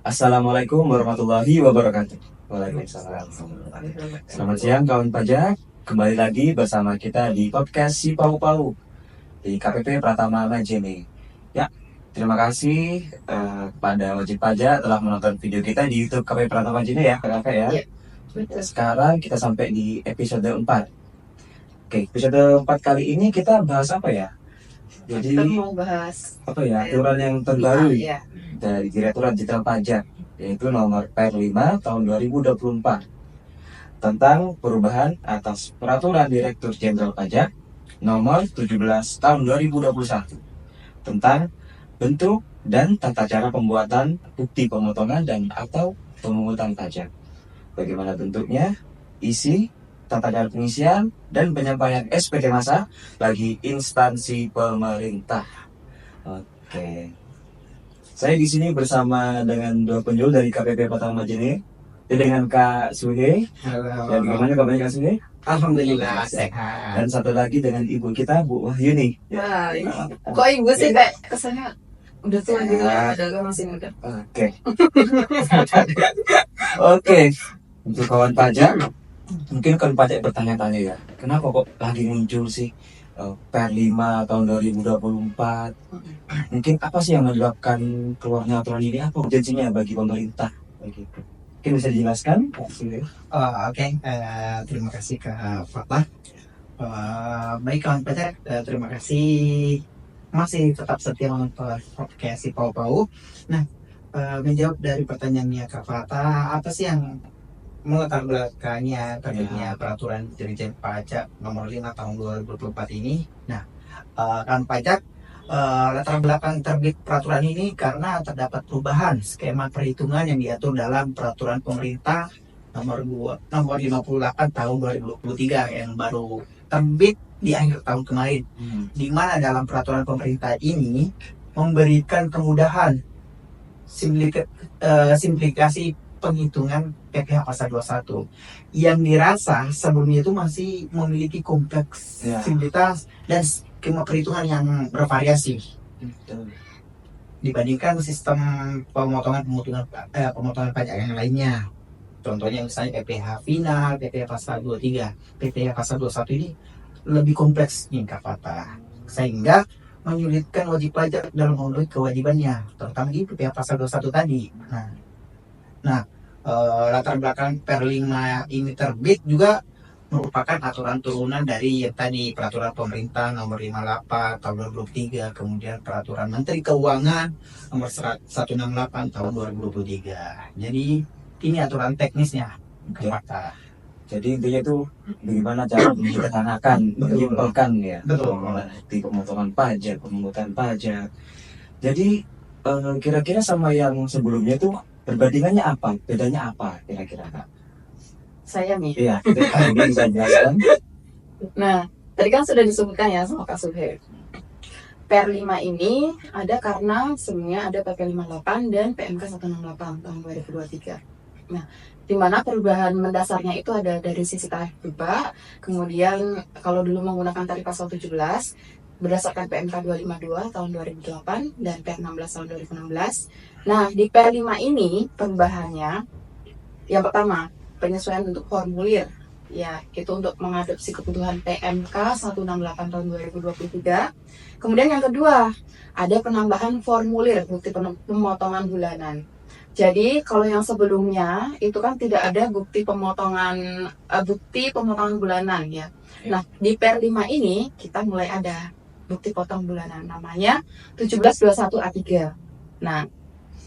Assalamualaikum warahmatullahi wabarakatuh. Waalaikumsalam. Selamat siang kawan pajak. Kembali lagi bersama kita di podcast Si Pau Pau di KPP Pratama Majene. Ya, terima kasih kepada wajib pajak telah menonton video kita di YouTube KPP Pratama Majene ya, kakak ya. Iya, betul. Sekarang kita sampai di episode 4. Oke, episode 4 kali ini kita bahas apa ya? Jadi Kita mau bahas apa ya, aturan yang terbaru ya. dari Direktorat Jenderal Pajak, yaitu nomor PR5 tahun 2024 tentang perubahan atas Peraturan Direktur Jenderal Pajak nomor 17 tahun 2021 tentang bentuk dan tata cara pembuatan bukti pemotongan dan atau pemungutan pajak. Bagaimana bentuknya, isi, tata cara pengisian, dan penyampaian SPT masa bagi instansi pemerintah. Oke. Saya di sini bersama dengan dua penjual dari KPP Pratama Majene, dengan Kak Suhe. Dan bagaimana kabarnya Kak Suhe? Alhamdulillah sehat. Dan satu lagi dengan ibu kita, Bu Wahyuni. Wah, kok ibu sih kayak kesannya udah tua gitu, padahal masih muda. Oke. Oke. Untuk kawan pajak, mungkin kawan pajak bertanya-tanya ya, kenapa kok lagi muncul sih PR5 tahun 2024? Mungkin apa sih yang menyebabkan keluarnya aturan ini? Apa urgensinya bagi pemerintah? Begitu. Mungkin bisa dijelaskan? Oke, terima kasih Kak Fatah. Baik kawan pajak, terima kasih masih tetap setia menonton podcast Si Pau Pau. Nah, menjawab dari pertanyaannya Kak Fatah, apa sih yang melatar belakangnya terbitnya peraturan Dirjen Pajak nomor 5 tahun 2024 ini? Nah, kawan pajak, latar belakang terbit peraturan ini karena terdapat perubahan skema perhitungan yang diatur dalam peraturan pemerintah nomor 58 tahun 2023 yang baru terbit di akhir tahun kemarin, di mana dalam peraturan pemerintah ini memberikan kemudahan simplifikasi penghitungan PPh pasal 21 yang dirasa sebelumnya itu masih memiliki kompleksitas dan skema perhitungan yang bervariasi dibandingkan sistem pemotongan pajak yang lainnya. Contohnya misalnya PPh final, PPh pasal 23, PPh pasal 21 ini lebih kompleks nih Kak Fatah, sehingga menyulitkan wajib pajak dalam memenuhi kewajibannya, terutama di PPh pasal 21 tadi. Nah, latar belakang PR5 ini terbit juga merupakan aturan turunan dari yang tadi peraturan pemerintah nomor 58 tahun 2023, kemudian peraturan Menteri Keuangan nomor 168 tahun 2023. Jadi ini aturan teknisnya, Kak. Jadi intinya itu bagaimana cara menyederhanakan, menyimpulkan ya, di pemotongan pajak, pemungutan pajak. Jadi kira-kira sama yang sebelumnya itu perbandingannya apa? Bedanya apa kira-kira Kak? Saya nih. Iya, bisa jelaskan. Nah, tadi kan sudah disebutkan ya sama Kak Subhe. PR5 ini ada karena sebelumnya ada PP 58 dan PMK 168 tahun 2023. Nah, di mana perubahan mendasarnya itu ada dari sisi tarif berubah, kemudian kalau dulu menggunakan tarif pasal 17 berdasarkan PMK 252 tahun 2008 dan PR16 tahun 2016. Nah, di PR5 ini perubahannya yang pertama, penyesuaian bentuk formulir. Ya, itu untuk mengadopsi kebutuhan PMK 168 tahun 2023. Kemudian yang kedua, ada penambahan formulir bukti pemotongan bulanan. Jadi kalau yang sebelumnya itu kan tidak ada bukti pemotongan bulanan ya. Nah, di PR5 ini kita mulai ada bukti potong bulanan, namanya 1721 A3. Nah,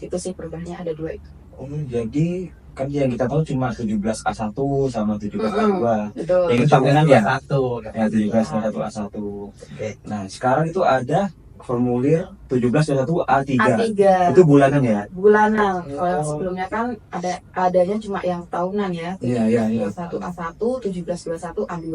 itu sih perubahannya ada dua itu. Oh, jadi kan yang kita tahu cuma 17 A1 sama 17 A2. Betul. Yang itu tampilan ya? Ya, 17 A1. Nah, sekarang itu ada formulir 1721 A3. Itu bulanan ya? Bulanan. Kalau yang sebelumnya kan adanya cuma yang tahunan ya. Iya. 1721 A1, 1721 A2.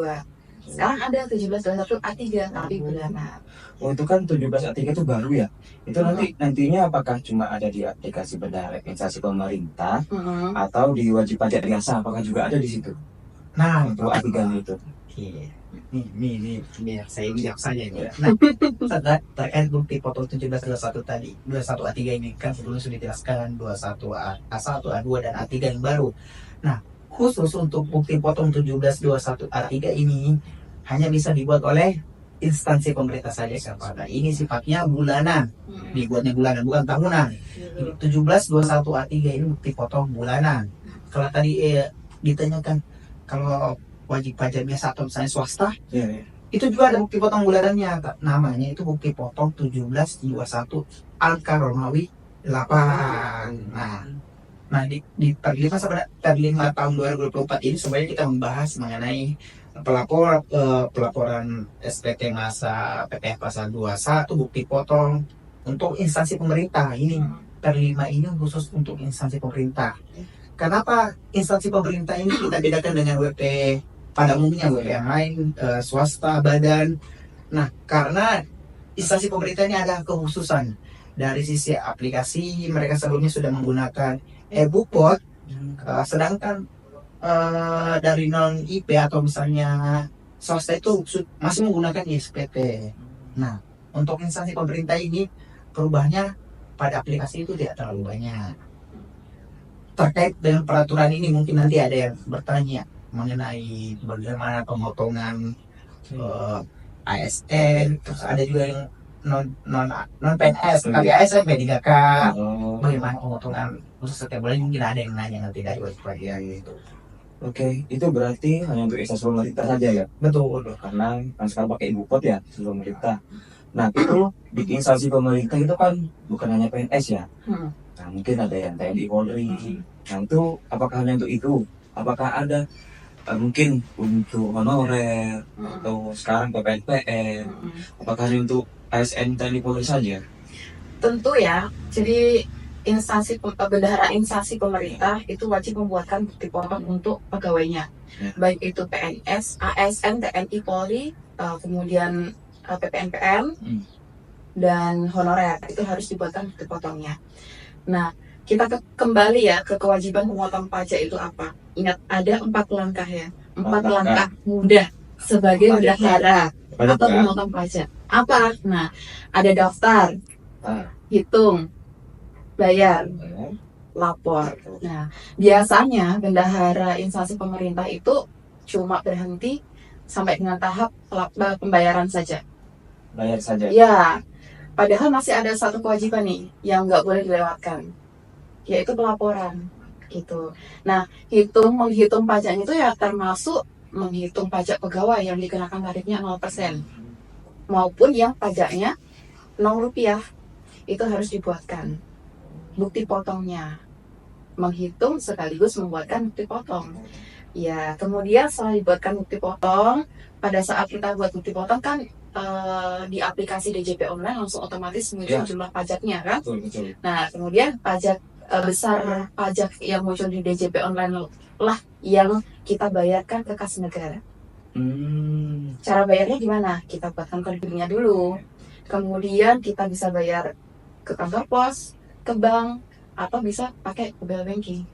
Sekarang ada 1721 A3 tapi bulanan. Oh, itu kan 17 A3 itu baru ya? Itu nantinya apakah cuma ada di aplikasi Bendahara Instansi Pemerintah atau di wajib pajak biasa, apakah juga ada di situ? Nah, untuk A3 itu. Nih, biar saya jawab saja ini. Nah, terkait bukti potong 1721 tadi, 21 A3 ini kan sebelumnya sudah dijelaskan 21 A1, A2 dan A3 yang baru. Nah, khusus untuk bukti potong 1721 A3 ini hanya bisa dibuat oleh instansi pemerintah saja kepada ini sifatnya bulanan, dibuatnya bulanan bukan tahunan. Ini 1721 A3 ini bukti potong bulanan. Kalau tadi ditanyakan kalau wajib pajak biasa atau misalnya swasta, Iya. itu juga ada bukti potong bulanannya, namanya itu bukti potong 1721 angka Romawi 8. Nah di per 5 tahun 2024 ini sebenarnya kita membahas mengenai pelaporan SPT masa PPh pasal 21 bukti potong untuk instansi pemerintah. Ini per 5 ini khusus untuk instansi pemerintah. Kenapa instansi pemerintah ini kita bedakan dengan WP pada umumnya, WP yang lain, swasta, badan? Nah, karena instansi pemerintah ini ada kekhususan dari sisi aplikasi, mereka sebelumnya sudah menggunakan e-Bukpot, sedangkan dari non IP atau misalnya swasta itu masih menggunakan ISPT. Nah, untuk instansi pemerintah ini perubahannya pada aplikasi itu tidak terlalu banyak. Terkait dengan peraturan ini mungkin nanti ada yang bertanya mengenai bagaimana pemotongan ASN, terus ada juga yang non PNS, tapi ASN P3K, bagaimana pemotongan khusus setiap bulan, mungkin ada yang nanya nanti dari wajib pajak gitu. Oke, itu berarti hanya untuk instansi pemerintah saja ya? Betul. Karena kan sekarang pakai e-Bukpot ya, instansi pemerintah. Nah, itu di instansi pemerintah itu kan bukan hanya PNS ya? Nah, mungkin ada yang TNI Polri. Nah, itu apakah hanya untuk itu? Apakah ada mungkin untuk honorer atau sekarang PPNPN? Apakah hanya untuk ASN TNI Polri saja? Tentu ya. Jadi bendahara instansi pemerintah itu wajib membuatkan bukti potong untuk pegawainya, baik itu PNS, ASN, TNI Polri, kemudian PPNPN dan honorer, itu harus dibuatkan bukti potongnya. Nah, kita kembali ya ke kewajiban pemotong pajak itu apa? Ingat, ada 4 langkah ya, 4 langkah mudah sebagai bendahara atau pemotong pajak. Apa? Nah, ada daftar, hitung, bayar, lapor. Nah, biasanya bendahara instansi pemerintah itu cuma berhenti sampai dengan tahap pembayaran saja. Bayar saja? Ya, padahal masih ada satu kewajiban nih yang nggak boleh dilewatkan, yaitu pelaporan gitu. Nah, menghitung pajaknya itu ya termasuk menghitung pajak pegawai yang dikenakan tarifnya 0% maupun yang pajaknya Rp0, itu harus dibuatkan bukti potongnya, menghitung sekaligus membuatkan bukti potong. Ya, kemudian setelah dibuatkan bukti potong, pada saat kita buat bukti potong kan di aplikasi DJP online langsung otomatis muncul jumlah pajaknya kan. Betul. Nah, kemudian pajak besar pajak yang muncul di DJP online lah yang kita bayarkan ke kas negara. Cara bayarnya gimana? Kita buatkan kodenya dulu, kemudian kita bisa bayar ke kantor pos, ke bank, atau bisa pakai mobile banking.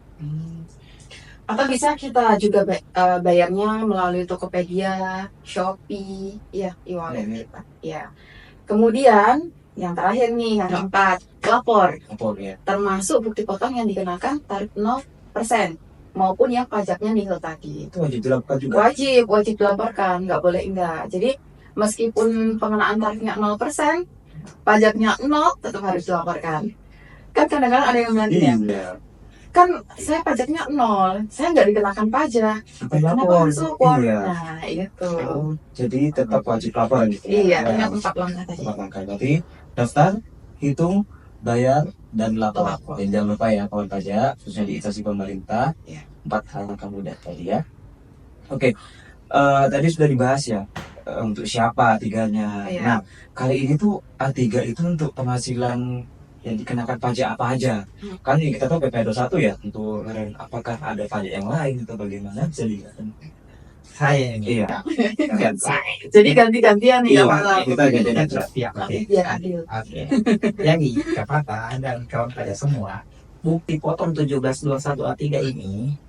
Atau bisa kita juga bayarnya melalui Tokopedia, Shopee, ya, e-wallet kita. Ya. Kemudian yang terakhir nih, yang keempat, lapor. Ya. Termasuk bukti potong yang dikenakan tarif 0% maupun yang pajaknya nihil tadi. Itu wajib dilaporkan juga? Wajib dilaporkan, nggak boleh enggak. Jadi meskipun pengenaan tarifnya 0%, pajaknya 0, tetap harus dilaporkan. Kan kadang-kadang ada yang bilang kan saya pajaknya 0, saya nggak dikenakan pajak, kenapa harus lapor? Nah, itu. Jadi tetap wajib lapor gitu. Iya, ingat 4 langkah tadi. 4 langkah, berarti daftar, hitung, bayar, dan lapor. Dan jangan lupa ya kawan pajak, khususnya di instansi pemerintah, 4 hal langkah mudah tadi ya. Oke, tadi sudah dibahas ya untuk siapa A3-nya. Nah, kali ini tuh A3 itu untuk penghasilan yang dikenakan pajak apa aja. Kan kita tahu PP 21 ya, untuk apakah ada pajak yang lain atau bagaimana, bisa dilihat. Saya ini. Iya. Jadi ganti-gantian nih kita ganti-gantian tiap biar adil. Jadi Kapata dan kawan pajak semua, bukti potong 1721 A3 ini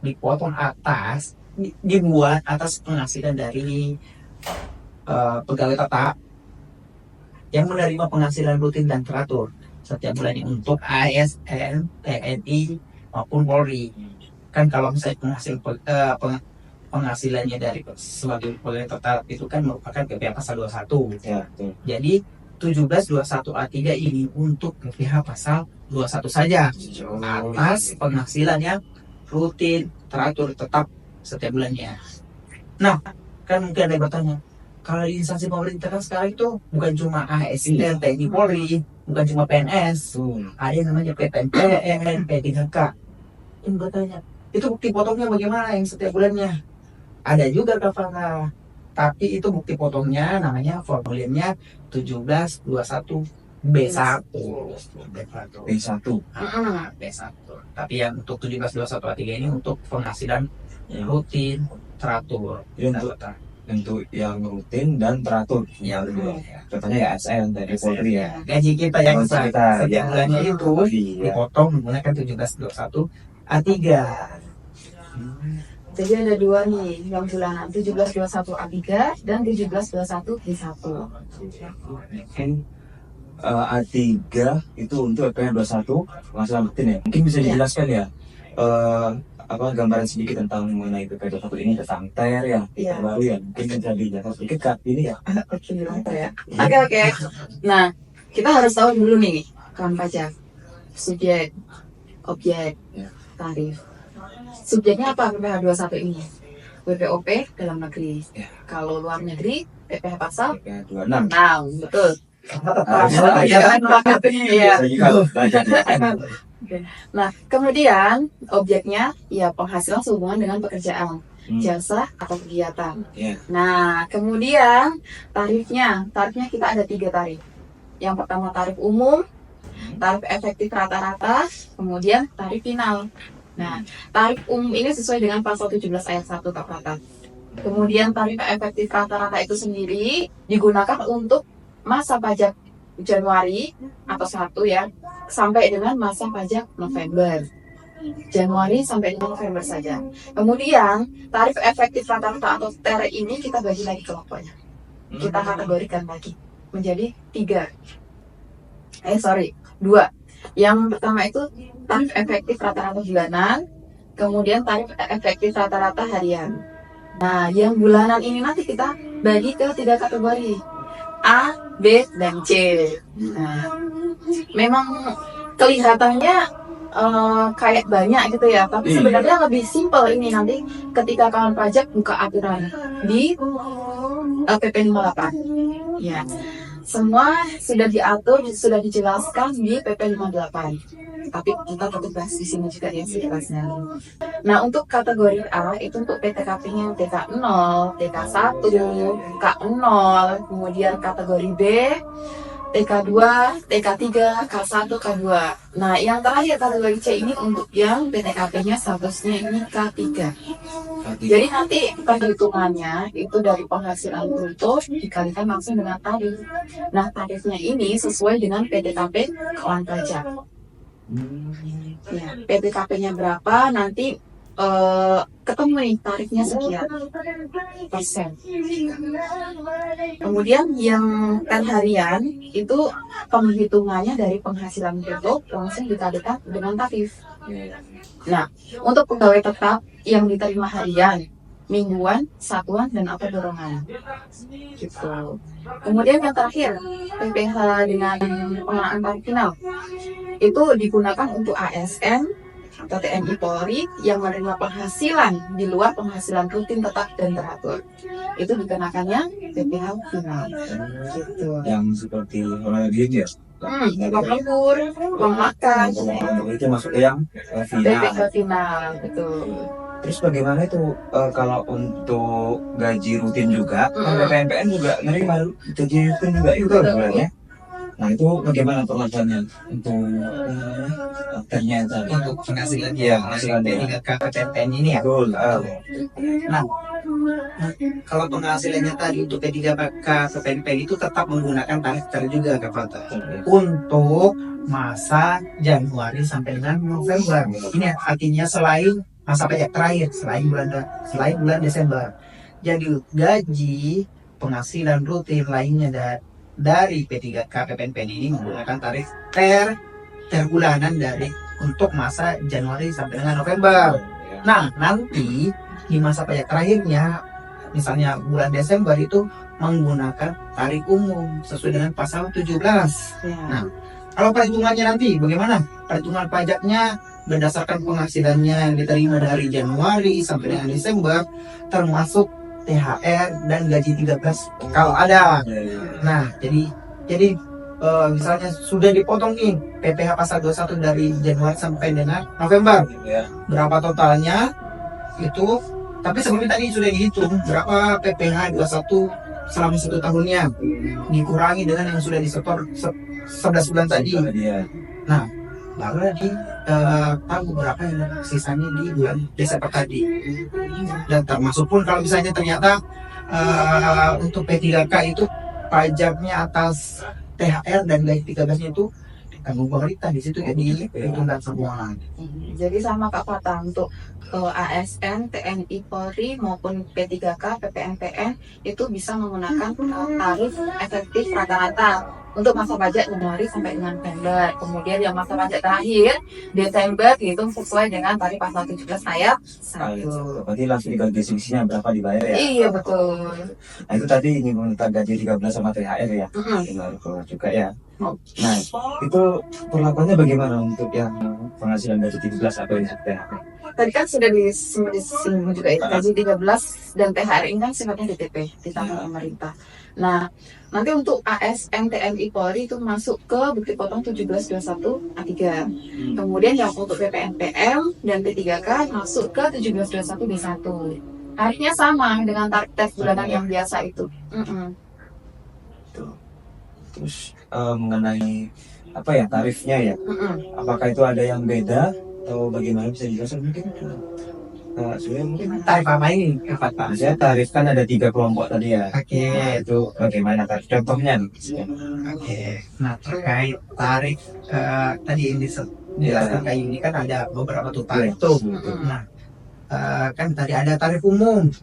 dipotong atas dibuat atas penghasilan dari pegawai tetap yang menerima penghasilan rutin dan teratur setiap bulannya untuk ASN, TNI maupun Polri. Kan kalau misalnya penghasilannya dari sebagai pegawai tetap itu kan merupakan PPh pasal 21. Ya, betul. Jadi 1721A3 ini untuk PPh pasal 21 saja atas penghasilan yang rutin, teratur, tetap setiap bulannya. Nah, kan mungkin ada yang bertanya, kalau di instansi pemerintah kan sekarang itu bukan cuma ASN, TNI, Polri, bukan cuma PNS, ada yang namanya PPNPN, P3K. Ini bertanya, itu bukti potongnya bagaimana yang setiap bulannya? Ada juga Kak, tapi itu bukti potongnya namanya formulirnya 1721 B1. B1. B1. Tapi yang untuk 1721A3 ini untuk penghasilan rutin, teratur. Jadi untuk yang rutin dan teratur. Ya, Contohnya ya ASN, TNI, Polri ya. gaji kita yang Gaji kita, setiap ya. bulannya itu Iya. dipotong menggunakan 1721A3. Jadi ada dua nih yang bulanan, 1721A3 dan 1721B1. A3 itu untuk PPh 21 penghasilan rutin ya. Mungkin bisa dijelaskan ya gambaran sedikit tentang mengenai PPh 21 ini tentang TER ya, Iya. baru ya. Mungkin bisa dijelaskan sedikit Kak ini ya. Oke. Nah, kita harus tahu dulu nih kawan pajak, subjek, objek, Ya. tarif. Subjeknya apa PPh 21 ini? WPOP dalam negeri. Ya. Kalau luar negeri, PPh pasal PPh 26. 6, betul. Iya. Iya. Saya juga belajar ya. Nah, kemudian objeknya ya penghasilan sehubungan dengan pekerjaan, jasa atau kegiatan. Iya. Nah, kemudian tarifnya kita ada 3 tarif. Yang pertama tarif umum, tarif efektif rata-rata, kemudian tarif final. Nah, tarif umum ini sesuai dengan pasal 17 ayat 1 Kak Prata. Kemudian tarif efektif rata-rata itu sendiri digunakan untuk masa pajak Januari atau 1 ya, sampai dengan masa pajak November. Januari sampai dengan November saja. Kemudian tarif efektif rata-rata atau TER ini kita bagi lagi kelompoknya. Kita kategorikan lagi menjadi 2. Yang pertama itu tarif efektif rata-rata bulanan, kemudian tarif efektif rata-rata harian. Nah, yang bulanan ini nanti kita bagi ke 3 kategori, A, B, dan C. Nah, memang kelihatannya kayak banyak gitu ya, tapi sebenarnya lebih simpel ini nanti ketika kawan pajak buka aturan di PP 58. Ya. Semua sudah diatur, sudah dijelaskan di PP 58. Tapi kita tetap bahas di sini juga ya sejelasnya. Nah, untuk kategori A itu untuk PTKP-nya TK0, TK1, K0, kemudian kategori B, TK2, TK3, K1, K2. Nah, yang terakhir kategori C ini untuk yang PTKP-nya statusnya ini K3. Jadi nanti perhitungannya itu dari penghasilan bruto dikalikan langsung dengan tarif. Nah, tarifnya ini sesuai dengan PTKP kawan pajak. Ya, PTKP-nya berapa nanti ketemu nih tarifnya sekian persen. Kemudian yang harian itu penghitungannya dari penghasilan bruto langsung dikalikan dengan tarif. Nah, untuk pegawai tetap yang diterima harian, mingguan, satuan, dan atau dorongan. Gitu. Kemudian yang terakhir, PPh dengan pengenaan tarif final itu digunakan untuk ASN atau TNI Polri yang menerima penghasilan di luar penghasilan rutin tetap dan teratur. Itu dikenakannya PPh final. Gitu. Yang seperti gini ya. Uang lembur, uang makan, Itu masuk ke yang final. PPh final, betul. Terus bagaimana itu kalau untuk gaji rutin juga, kan PPNPN juga nerima gaji rutin juga itu bulannya. Nah itu bagaimana perlakuannya untuk ternyata Untuk penghasilan Iya, penghasilan dari dia. 3 KPPN ini ya. betul. Nah, kalau penghasilannya tadi untuk P3K KPPN itu tetap menggunakan tarif TER juga Kak Fata. Untuk masa Januari sampai dengan November. Ini artinya selain masa pajak terakhir selain bulan Desember. Jadi gaji penghasilan rutin lainnya dari P3K PPNPN ini menggunakan tarif terbulanan dari untuk masa Januari sampai dengan November. Nah, nanti di masa pajak terakhirnya, misalnya bulan Desember itu menggunakan tarif umum sesuai dengan pasal 17. Ya. Nah, kalau perhitungannya nanti bagaimana? Perhitungan pajaknya berdasarkan penghasilannya yang diterima dari Januari sampai dengan Desember, termasuk THR dan gaji 13 kalau ada. Nah, jadi misalnya sudah dipotong nih PPh pasal 21 dari Januari sampai dengan November. Berapa totalnya? Itu tapi sebelumnya tadi sudah dihitung berapa PPh 21 selama 1 tahunnya. Dikurangi dengan yang sudah disetor 11 bulan tadi. Nah, baru nanti tahu berapa yang sisanya di bulan Desember tadi. Dan termasuk pun kalau misalnya ternyata untuk P3K itu pajaknya atas THR dan gaji 13-nya itu ditanggung pemerintah, di situ ya dihitungkan semua. Jadi sama Kak Fatah untuk ASN, TNI, Polri maupun P3K, PPNPN itu bisa menggunakan tarif efektif rata-rata untuk masa pajak Januari sampai dengan November. Kemudian yang masa pajak terakhir Desember dihitung sesuai dengan tarif pasal 17 ayat 1. Berarti langsung digaji selisihnya berapa dibayar ya? Iya betul. Nah itu tadi ini tentang gaji 13 sama THR ya. Benar juga ya. Nah itu perlakuannya bagaimana untuk yang penghasilan gaji 13 atau yang THR? Tadi kan sudah disinggung juga itu gaji 13 dan THR ini kan sifatnya DTP ditanggung pemerintah. Nah, nanti untuk ASN, TNI, Polri itu masuk ke bukti potong 1721 A3. Kemudian yang untuk PPNPM dan P3K masuk ke 1721 B1. Tarifnya sama dengan tarif tes bulanan yang biasa itu. Terus mengenai apa ya tarifnya ya? Apakah itu ada yang beda atau bagaimana, bisa dijelaskan mungkin? Sebenarnya mungkin Tarif apa ini, Pak? saya tarif kan ada 3 kelompok tadi ya. Oke. Nah, itu bagaimana tarif contohnya? Oke. Nah, terkait tarif tadi yang dijelaskan kayak ini kan ada beberapa tuh tarif tuh. Nah, kan tadi ada tarif umum.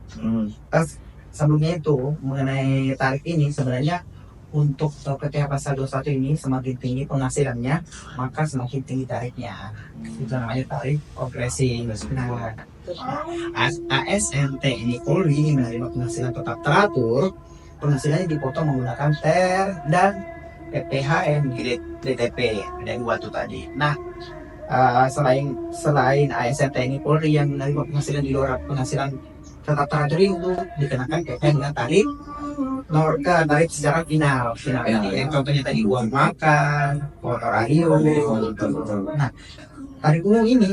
Sebelumnya itu mengenai tarif ini sebenarnya untuk PPh pasal 21 ini semakin tinggi penghasilannya maka semakin tinggi tarifnya. Itu namanya tarif progresif. Nah, ASN, TNI, Polri menerima penghasilan tetap teratur, penghasilannya dipotong menggunakan TER dan PPHN DTP. Ada 2 tuh tadi. Nah, selain ASN, TNI, Polri yang menerima penghasilan di luar penghasilan tetap teratur itu dikenakan PPh dengan tarif tarif secara final ini yang contohnya tadi uang makan, honorarium. Nah, tarif umum ini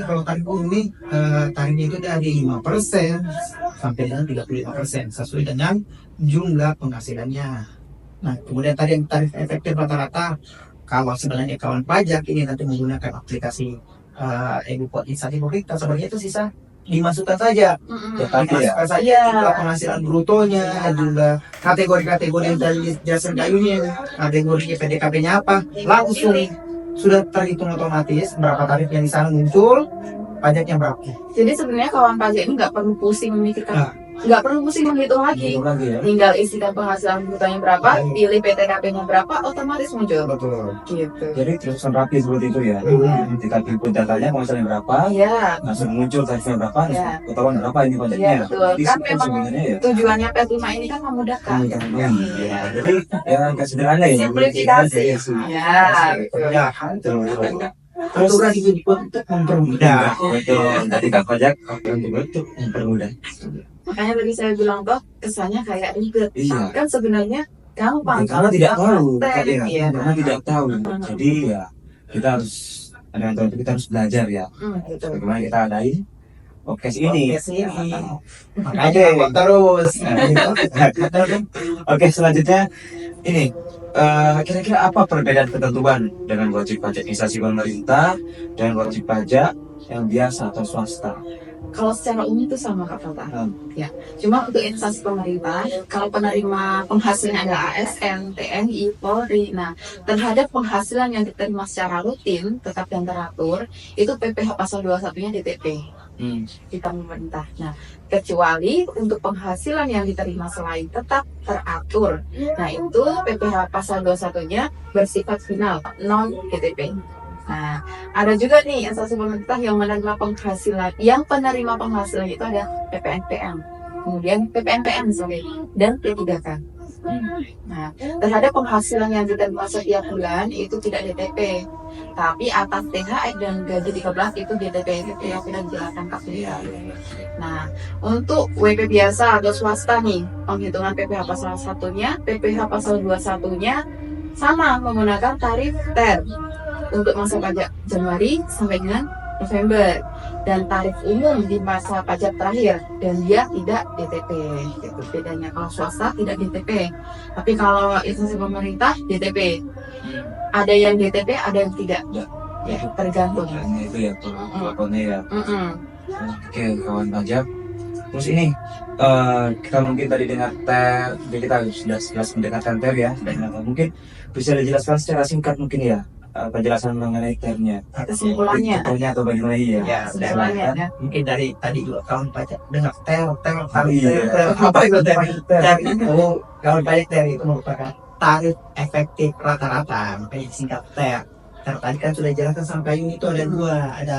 tarifnya itu dari 5% sampai dengan 35% sesuai dengan jumlah penghasilannya. Nah, kemudian tadi yang tarif efektif rata-rata, kalau sebenarnya kawan pajak ini nanti menggunakan aplikasi e-Bupot instansi pemerintah, sebenarnya itu sisa dimasukkan saja. Dimasukkan saja jumlah penghasilan brutonya, jumlah kategori-kategori dari jasa kayunya, kategori PDKP-nya apa, langsung sudah terhitung otomatis berapa tarif yang di sana muncul, pajaknya berapa. Jadi sebenarnya kawan pajak ini nggak perlu pusing memikirkan, nggak perlu pusing menghitung lagi. Ya? Tinggal isikan penghasilan brutanya berapa, pilih PTKP-nya berapa, otomatis muncul. Betul. Gitu. Jadi terusan rapi seperti itu ya. Ketika input datanya penghasilan berapa, Ya. langsung muncul tarifnya berapa, Ya. ketahuan berapa ini pajaknya. Ya betul. Jadi Kan itu memang sebenarnya ya. tujuannya P5 ini kan memudahkan. Ya. Jadi ya agak sederhana ya. Simplifikasi. Ya. Ya, aturan itu dibuat untuk mempermudah. Betul. Dari Kak Pajak untuk mempermudah. Makanya tadi saya bilang toh kesannya kayak ribet. Iya. Kan sebenarnya gampang. Karena tidak tahu, Iya. karena tidak tahu. Jadi ya kita harus kita harus belajar ya. Gitu. Bagaimana kita adain podcast ini. Makanya upload terus. Oke, selanjutnya ini kira-kira apa perbedaan ketentuan dengan wajib pajak instansi pemerintah dan wajib pajak yang biasa atau swasta? Kalau secara umum itu sama Kak Fatah. Ya. Cuma untuk instansi pemerintah, kalau penerima penghasilan adalah ASN, TNI, Polri, nah terhadap penghasilan yang diterima secara rutin, tetap dan teratur, itu PPh pasal 21-nya DTP. kita pemerintah. Nah, kecuali untuk penghasilan yang diterima selain tetap teratur. Nah, itu PPh pasal 21-nya bersifat final, non DTP. Nah, ada juga nih instansi pemerintah yang menerima penghasilan, yang penerima penghasilan itu ada PPNPM, kemudian PPNPM dan P3K. Nah, terhadap penghasilan yang diterima setiap bulan itu tidak DTP, tapi atas THR dan gaji 13 itu DTP, itu yang sudah dijelaskan KPK. Nah, untuk WP biasa atau swasta nih, penghitungan PPh pasal 1-nya, PPh pasal 21-nya sama menggunakan tarif TER untuk masa pajak Januari sampai dengan November, dan tarif umum di masa pajak terakhir, dan dia tidak DTP. Itu bedanya, kalau swasta tidak DTP, tapi kalau instansi pemerintah DTP. Ada yang DTP, ada yang tidak. Ya, tergantung. Itu ya pelakonnya ya. Oke, kawan pajak. Terus ini kita mungkin tadi dengar TER, jadi kita sudah jelas mendengarkan TER ya. Dan mungkin bisa dijelaskan secara singkat mungkin ya penjelasan mengenai TER-nya. Kesimpulannya. Contohnya atau bagaimana ya? Ya, Kesimpulannya. Ya. mungkin dari tadi juga kawan pajak dengar TER, Iya. apa itu TER? TER itu kawan pajak TER itu merupakan tarif efektif rata-rata, makanya disingkat TER. TER tadi kan sudah dijelaskan sama Kayun, itu ada dua, ada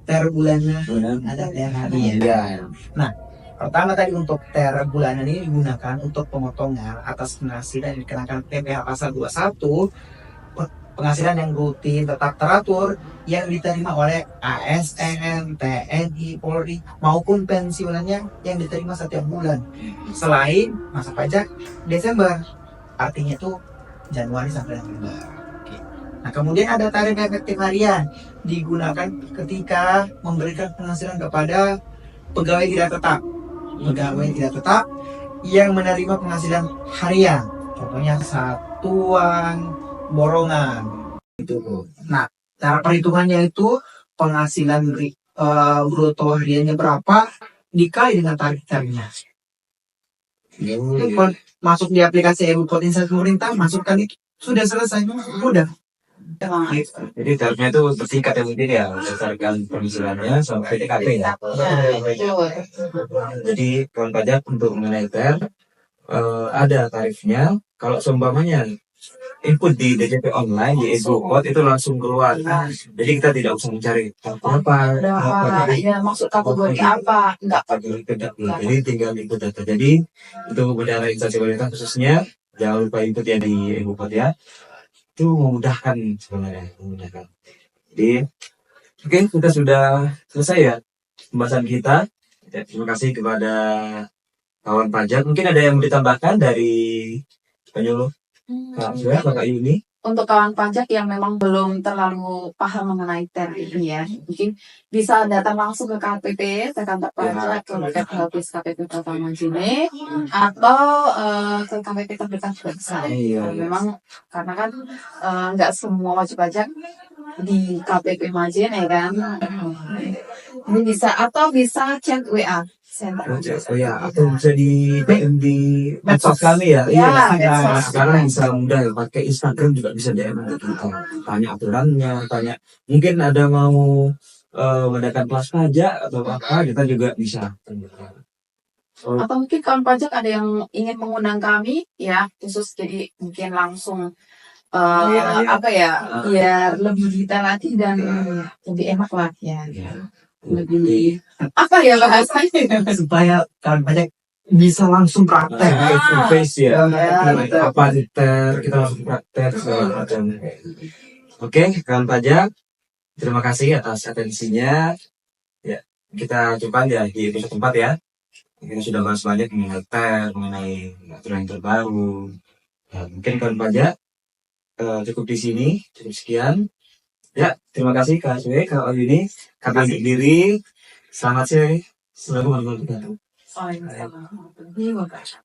TER bulanan, ada TER harian. Nah, pertama tadi untuk TER bulanan ini digunakan untuk pemotongan atas penghasilan yang dikenakan PPh pasal 21, penghasilan yang rutin tetap teratur yang diterima oleh ASN, TNI, Polri maupun pensiunannya yang diterima setiap bulan selain masa pajak Desember, artinya itu Januari sampai November. Oke. Nah, kemudian ada tarif efektif harian, digunakan ketika memberikan penghasilan kepada pegawai tidak tetap yang menerima penghasilan harian, contohnya satuan borongan itu. Nah, cara perhitungannya itu penghasilan bruto hariannya berapa dikali dengan tarif-tarifnya. Masuk di aplikasi e-Bupot instansi pemerintah, masukkan itu, sudah selesai, mudah. Jadi tarifnya itu bertingkat ya mungkin ya, berdasarkan penghasilannya sampai PTKP ya. Jadi kawan pajak untuk mengenai TER ada tarifnya. Kalau seumpamanya input di DJP online di e-Bupot itu langsung keluar. Jadi kita tidak usah mencari apa. Ya, maksud kategori apa? Enggak. Jadi tinggal input data. Jadi untuk beberapa instansi pemerintah khususnya jangan lupa input ya di e-Bupot ya. Itu memudahkan sebenarnya, memudahkan. Jadi oke, kita sudah selesai ya pembahasan kita. Ya, terima kasih kepada kawan pajak. Mungkin ada yang ditambahkan dari penyuluh Kak Yuni? Untuk kawan pajak yang memang belum terlalu paham mengenai TER ini ya, mungkin bisa datang langsung ke KPP, ke kantor pajak, ke loket helpdesk KPP Kota Majene, atau ke KPP terdekat juga. Memang karena kan nggak semua wajib pajak di KPP Majene kan. Ini bisa chat WA. Oh ya, atau bisa di DM di medsos kami ya. Iya, sekarang bisa mudah ya, pakai Instagram juga bisa DM kita. Tanya aturannya, tanya mungkin ada mau mengadakan kelas pajak atau apa, kita juga bisa. Atau mungkin kawan pajak ada yang ingin mengundang kami ya, khusus jadi mungkin langsung biar lebih detail lagi dan lebih enak lah ya. Lebih apa ya bahasanya supaya kawan pajak bisa langsung praktek face ya. Apa di TER kita langsung praktek segala macam. Oke, kawan pajak, terima kasih atas atensinya. Ya, kita jumpa ya di episode 4 ya. Kita sudah bahas banyak mengenai TER, mengenai aturan yang terbaru. Ya, mungkin kawan pajak cukup di sini, cukup sekian. Ya, terima kasih Kak Sue, Kak Yuni. Kami undur diri. Selamat sore. Assalamualaikum warahmatullahi wabarakatuh.